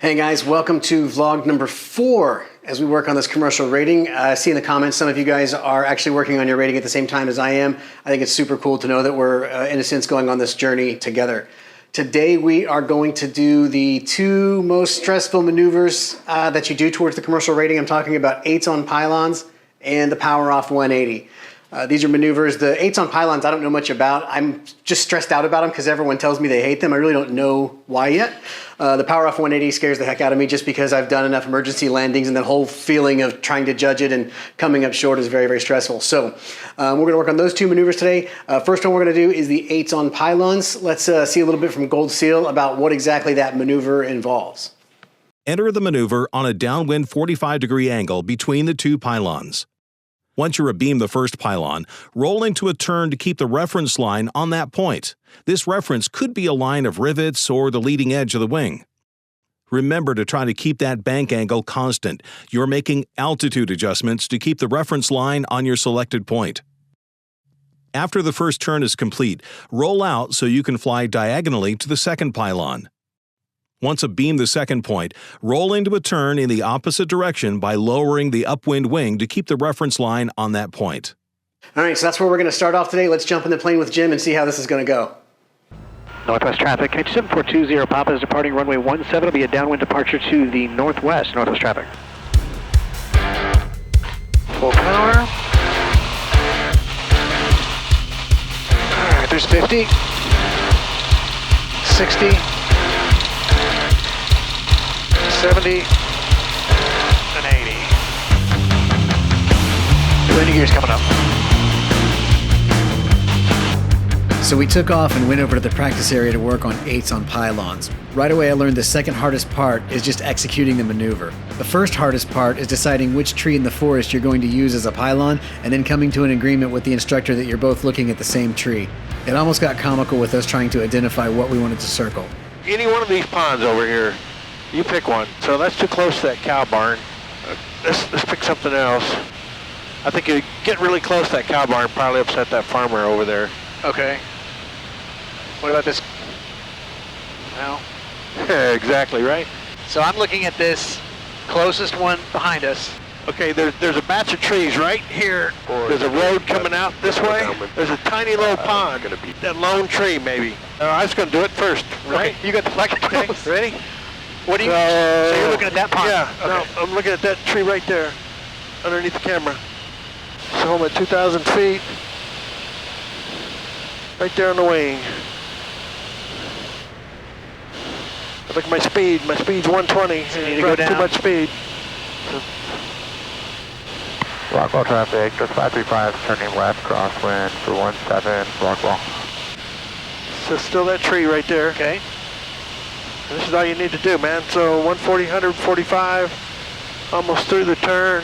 Hey guys, welcome to vlog number 4 as we work on this commercial rating. I see in the comments some of you guys are actually working on your rating at the same time as I am. I think it's super cool to know that we're, in a sense, going on this journey together. Today we are going to do the 2 most stressful maneuvers that you do towards the commercial rating. I'm talking about 8s on pylons and the Power Off 180. These are maneuvers. The 8s on pylons I don't know much about. I'm just stressed out about them because everyone tells me they hate them. I really don't know why yet. The Power Off 180 scares the heck out of me just because I've done enough emergency landings, and that whole feeling of trying to judge it and coming up short is very, very stressful. So we're going to work on those 2 maneuvers today. First one we're going to do is the 8s on pylons. Let's see a little bit from Gold Seal about what exactly that maneuver involves. Enter the maneuver on a downwind 45-degree angle between the 2 pylons. Once you're abeam the first pylon, roll into a turn to keep the reference line on that point. This reference could be a line of rivets or the leading edge of the wing. Remember to try to keep that bank angle constant. You're making altitude adjustments to keep the reference line on your selected point. After the first turn is complete, roll out so you can fly diagonally to the second pylon. Once abeam the second point, roll into a turn in the opposite direction by lowering the upwind wing to keep the reference line on that point. All right, so that's where we're going to start off today. Let's jump in the plane with Jim and see how this is going to go. Northwest traffic, H7420 Papa is departing runway 17. It'll be a downwind departure to the northwest. Northwest traffic. Full power. All right, there's 50, 60, 70, and 80. Landing gears coming up. So we took off and went over to the practice area to work on 8s on pylons. Right away I learned the second hardest part is just executing the maneuver. The first hardest part is deciding which tree in the forest you're going to use as a pylon, and then coming to an agreement with the instructor that you're both looking at the same tree. It almost got comical with us trying to identify what we wanted to circle. Any one of these ponds over here, you pick one. So that's too close to that cow barn. Let's pick something else. I think you get really close to that cow barn, probably upset that farmer over there. Okay. What about this? Well. Yeah, exactly, right? So I'm looking at this closest one behind us. Okay, there's a batch of trees right here. There's a road coming out this way. There's a tiny little pond. That lone tree, maybe. I was going to do it first, right? Okay, you got the flag. Okay, ready? What do you? So you're looking at that pond? Yeah, Okay. no, I'm looking at that tree right there, underneath the camera. So I'm at 2,000 feet, right there on the wing. Look at my speed. My speed's 120. So you need to go down. Too much speed. Rockwell traffic, just 535, turning left, crosswind for 17, Rockwell. So still that tree right there. Okay. And this is all you need to do, man. So 140, 145, almost through the turn.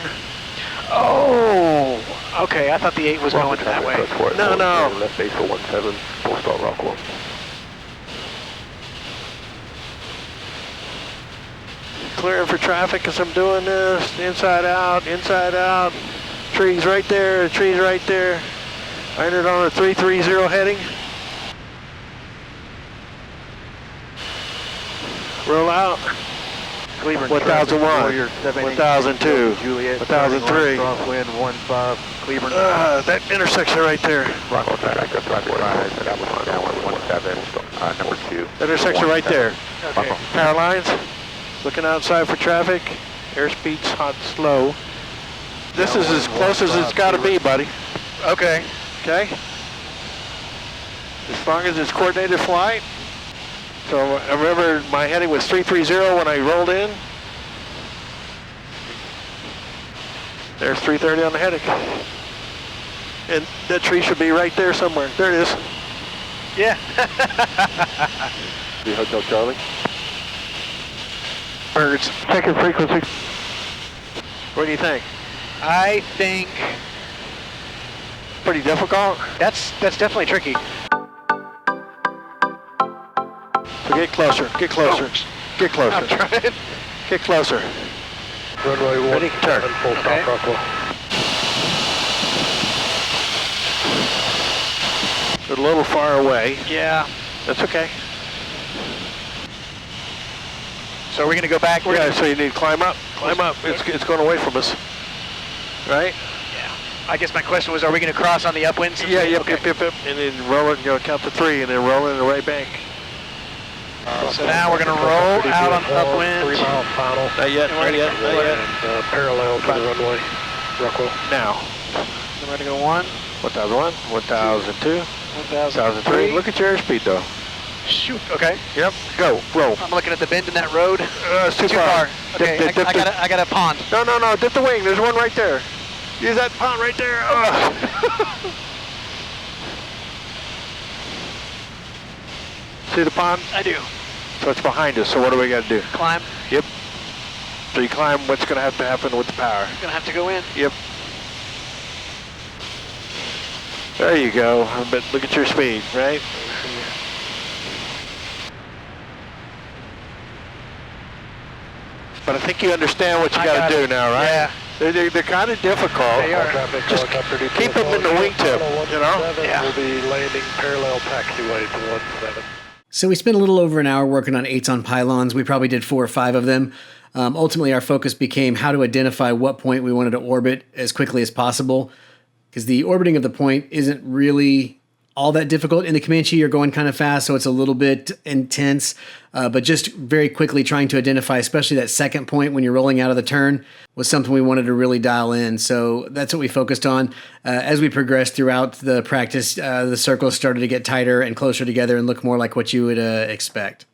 Oh, okay. I thought the 8 was going that way. No. Left base for 17, full start Rockwell. Clearing for traffic as I'm doing this. Inside out, inside out. Trees right there, trees right there. I entered on a 330 heading. Roll out. Cleveland 1001, 1002, Juliet, 1003. Crosswind 15, Cleveland. That intersection right there. Rockwell traffic, just 535, that was downwind 17, number 2. That intersection right there. Okay. Power lines. Looking outside for traffic. Airspeed's hot, slow. This is as close as it's got to be, buddy. Okay. Okay? As long as it's coordinated flight. So I remember my heading was 330 when I rolled in. There's 330 on the heading. And that tree should be right there somewhere. There it is. Yeah. The Hotel Charlie. Birds. Check your frequency. What do you think? I think Pretty difficult? that's definitely tricky. So get closer, get closer, get closer. I'm trying. Get closer. Runway 1, Ready? Turn. full Okay. stop Rockwell. They're a little far away. Yeah. That's okay. So we're going to go back. Yeah, so you need to climb up. Climb up. It's going away from us. Right? Yeah. I guess my question was, are we going to cross on the upwind? Yeah, yep. And then roll it, count to 3, and then roll it in the right bank. So now we're going to roll out on upwind. 3 mile final. Not yet. Parallel to the runway. Rockwell. Now. Then we're going to go 1. 1001, 1002, 1003. Look at your airspeed though. Shoot. Okay. Yep. Go. Roll. I'm looking at the bend in that road. It's too far. Okay. Dip, I got a pond. No. Dip the wing. There's one right there. Use that pond right there. See the pond? I do. So it's behind us. So what do we got to do? Climb. Yep. So you climb. What's going to have to happen with the power? Gonna have to go in. Yep. There you go. But look at your speed, right? But I think you understand what you got to do now, right? Yeah. They're kind of difficult. They are. Just keep them in the wingtip, you know? Yeah. We'll be landing parallel taxiway to 17. So we spent a little over an hour working on 8s on pylons. We probably did 4 or 5 of them. Ultimately, our focus became how to identify what point we wanted to orbit as quickly as possible, because the orbiting of the point isn't really all that difficult. In the Comanche, you're going kind of fast, so it's a little bit intense, but just very quickly trying to identify, especially that second point when you're rolling out of the turn, was something we wanted to really dial in. So that's what we focused on. As we progressed throughout the practice, the circles started to get tighter and closer together and look more like what you would expect.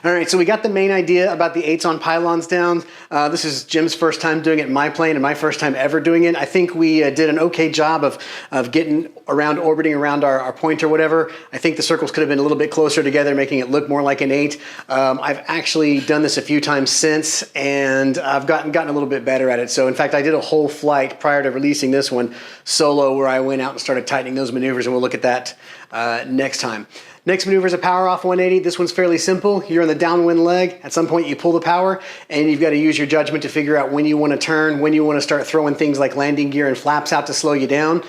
All right, so we got the main idea about the 8s on pylons down. This is Jim's first time doing it in my plane and my first time ever doing it. I think we did an okay job of getting around, orbiting around our point or whatever. I think the circles could have been a little bit closer together, making it look more like an 8. I've actually done this a few times since, and I've gotten a little bit better at it. So in fact, I did a whole flight prior to releasing this one solo where I went out and started tightening those maneuvers, and we'll look at that next time. Next maneuver is a power off 180. This one's fairly simple. You're on the downwind leg. At some point you pull the power and you've got to use your judgment to figure out when you want to turn, when you want to start throwing things like landing gear and flaps out to slow you down.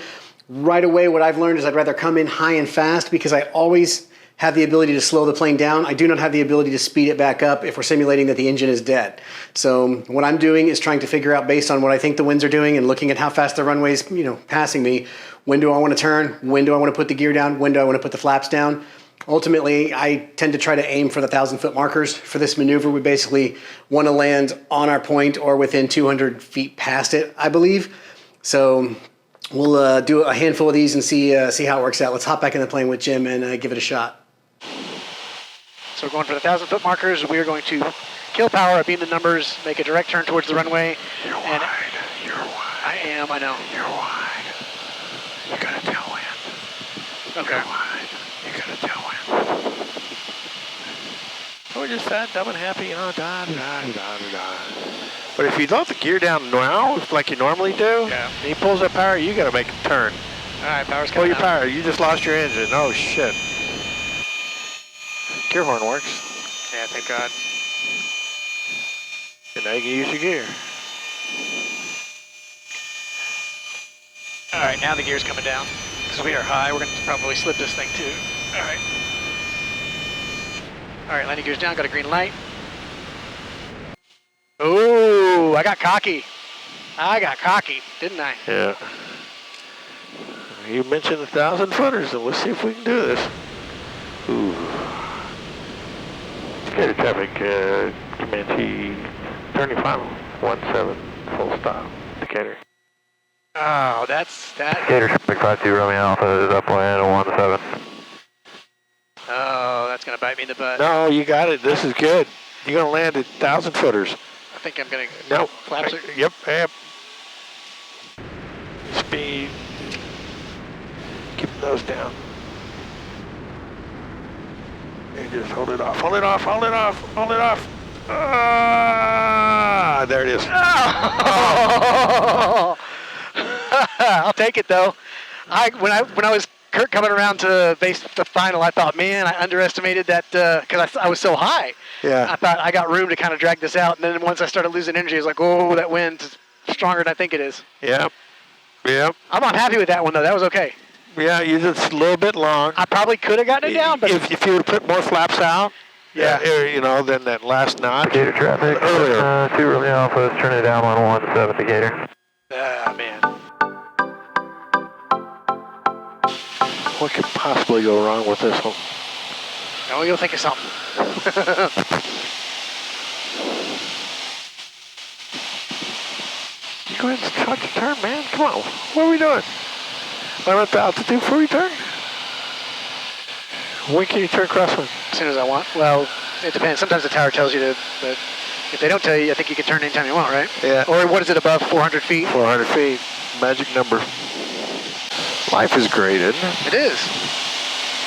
Right away, what I've learned is I'd rather come in high and fast because I always have the ability to slow the plane down. I do not have the ability to speed it back up if we're simulating that the engine is dead. So what I'm doing is trying to figure out, based on what I think the winds are doing and looking at how fast the runway's, passing me, when do I want to turn? When do I want to put the gear down? When do I want to put the flaps down? Ultimately, I tend to try to aim for the 1,000-foot markers for this maneuver. We basically want to land on our point or within 200 feet past it, I believe. So we'll do a handful of these and see how it works out. Let's hop back in the plane with Jim and give it a shot. So we're going for the 1,000-foot markers. We are going to kill power, beam the numbers, make a direct turn towards the runway. You're wide. I am, I know. You're wide. You got a tailwind. Okay. You're wide. You got a tailwind. Oh, just fat, dumb, and happy. But if you let the gear down now, like you normally do, and he pulls that power, you got to make him turn. All right, power's Pull coming your out. power. You just lost your engine. Oh, shit. Gear horn works. Yeah, thank God. And now you can use your gear. All right, now the gear's coming down. Because we are high, we're going to probably slip this thing too. All right. All right, landing gear's down, got a green light. Ooh, I got cocky. Didn't I? Yeah. You mentioned 1,000-footers, and let's see if we can do this. Ooh. Decatur traffic, Comanche, turning final, 17, full stop, Decatur. Oh, that's that. Decatur traffic 52 Romeo Alpha is upwind 17. Oh, that's going to bite me in the butt. No, you got it. This is good. You're going to land at 1,000-footers. I think I'm going to... No. Flaps it. Yep. Speed. Keep those down. And just hold it off. Hold it off. Ah, there it is. Oh. I'll take it though. When I was coming around to base the final, I thought, man, I underestimated that because I was so high. Yeah. I thought I got room to kind of drag this out, and then once I started losing energy, I was like, oh, that wind's stronger than I think it is. Yep. I'm not happy with that one though. That was okay. Yeah, you're just a little bit long. I probably could have gotten it down, but if you would put more flaps out, Then that last notch. Gator traffic. Earlier. 2 Romeo Alpha is turning down on 17 Gator. Ah, man. What could possibly go wrong with this one? Oh, you'll think of something. You go ahead and start the turn, man. Come on. What are we doing? I'm at the altitude before we turn. When can you turn crosswind? As soon as I want. Well, it depends. Sometimes the tower tells you to, but if they don't tell you, I think you can turn anytime you want, right? Yeah. Or what is it, above 400 feet? 400 feet. Magic number. Life is great, isn't it? It is.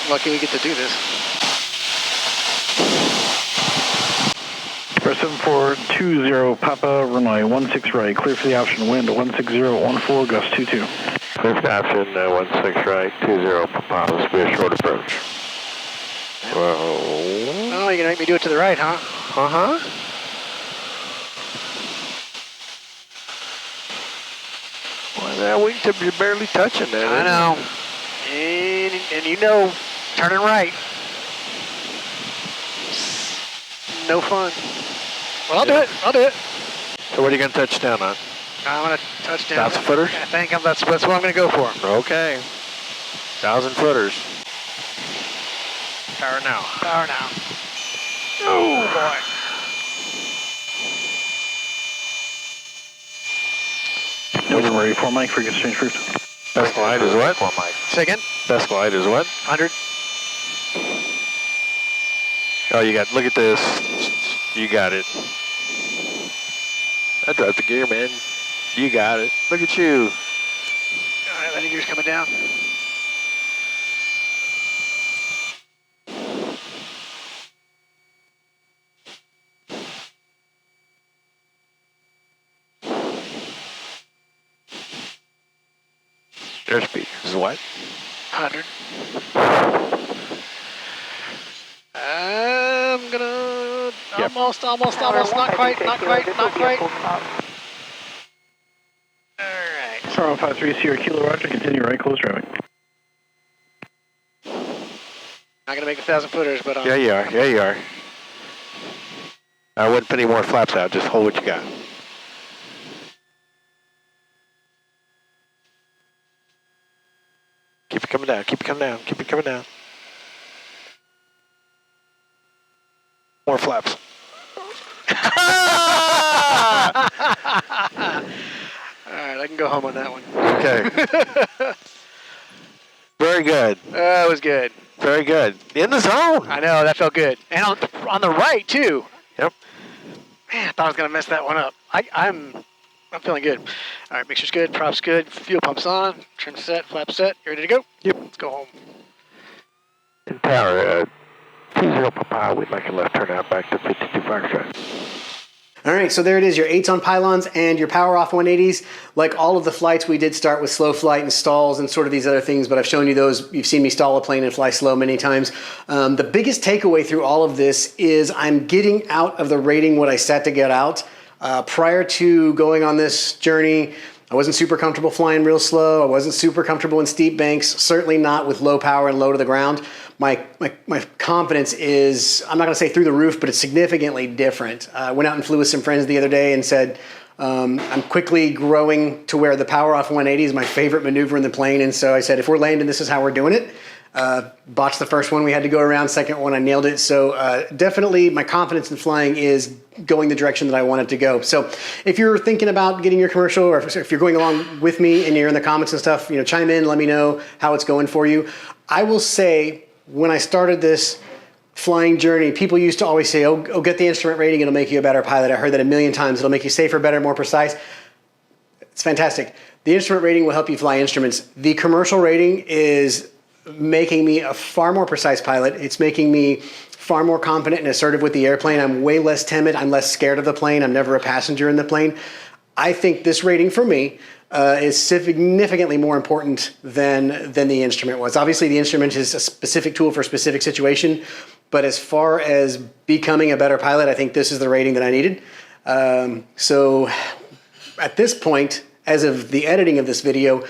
Lucky we get to do this. Press 7420 Papa runway 16 right, clear for the option, wind 16014, gust 22. Clear for the option, 16 right, 20 Papa. This will be a short approach. Whoa. Oh, you're going to make me do it to the right, huh? Uh-huh. Well, that wingtip, you're barely touching that. I know. And you know, turning right. No fun. Well, I'll do it. I'll do it. So what are you going to touch down on? I'm going to touch down. 1,000 footers? I think that's what I'm going to go for. Okay. 1,000 footers. Power now. Power now. Oh, boy. Delta ready for Mike for exchange first. Best glide is what? Say again? Best glide is what? 100. Oh, you got, look at this. You got it. I dropped the gear, man. You got it. Look at you. All right, landing gear's coming down. Airspeed is what? 100. I'm gonna almost, not quite. All right. Star 53 Sierra Kilo Roger, continue right, close driving. Not gonna make 1,000 footers, but Yeah, you are. Yeah, you are. I wouldn't put any more flaps out. Just hold what you got. Keep it coming down. Keep it coming down. Keep it coming down. More flaps. all right, I can go home on that one. Okay. Very good. That was good. Very good. In the zone. I know, that felt good. And on the right, too. Yep. Man, I thought I was going to mess that one up. I'm feeling good. All right, mixture's good, props good, fuel pump's on, trim set, flap set. You ready to go? Yep. Let's go home. In tower, 20 Papa, we'd like a left turn out back to 52 Foxtrot. All right, so there it is, your 8s on pylons and your power off 180s. Like all of the flights, we did start with slow flight and stalls and sort of these other things, but I've shown you those. You've seen me stall a plane and fly slow many times. The biggest takeaway through all of this is I'm getting out of the rating what I set to get out. Prior to going on this journey, I wasn't super comfortable flying real slow. I wasn't super comfortable in steep banks, certainly not with low power and low to the ground. My confidence is, I'm not going to say through the roof, but it's significantly different. I went out and flew with some friends the other day and said, I'm quickly growing to where the power off 180 is my favorite maneuver in the plane. And so I said, if we're landing, this is how we're doing it. Botched the first one, we had to go around. Second one, I nailed it. So definitely my confidence in flying is going the direction that I want it to go. So if you're thinking about getting your commercial, or if you're going along with me and you're in the comments and stuff, chime in, let me know how it's going for you. I will say, when I started this flying journey, people used to always say, oh, get the instrument rating, it'll make you a better pilot. I heard that a million times. It'll make you safer, better, more precise. It's fantastic. The instrument rating will help you fly instruments. The commercial rating is making me a far more precise pilot. It's making me far more confident and assertive with the airplane. I'm way less timid. I'm less scared of the plane. I'm never a passenger in the plane. I think this rating for me is significantly more important than the instrument was. Obviously, the instrument is a specific tool for a specific situation, but as far as becoming a better pilot, I think this is the rating that I needed. So at this point, as of the editing of this video,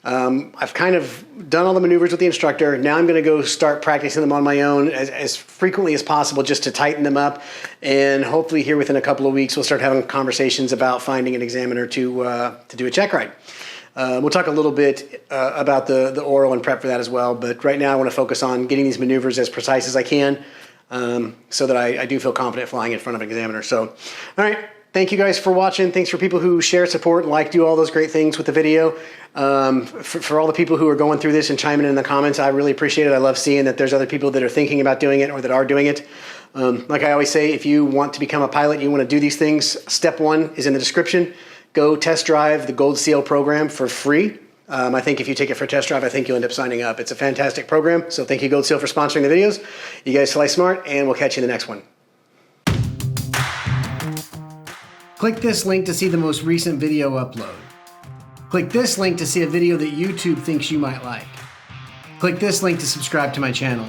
I've kind of done all the maneuvers with the instructor. Now I'm going to go start practicing them on my own as frequently as possible just to tighten them up. And hopefully here within a couple of weeks, we'll start having conversations about finding an examiner to do a check ride. We'll talk a little bit about the oral and prep for that as well. But right now I want to focus on getting these maneuvers as precise as I can so that I do feel confident flying in front of an examiner. So, all right. Thank you guys for watching. Thanks for people who share, support, like, do all those great things with the video. For all the people who are going through this and chiming in the comments, I really appreciate it. I love seeing that there's other people that are thinking about doing it or that are doing it. Like I always say, if you want to become a pilot, you want to do these things, step 1 is in the description. Go test drive the Gold Seal program for free. I think if you take it for a test drive, I think you'll end up signing up. It's a fantastic program. So thank you, Gold Seal, for sponsoring the videos. You guys fly smart, and we'll catch you in the next one. Click this link to see the most recent video upload. Click this link to see a video that YouTube thinks you might like. Click this link to subscribe to my channel.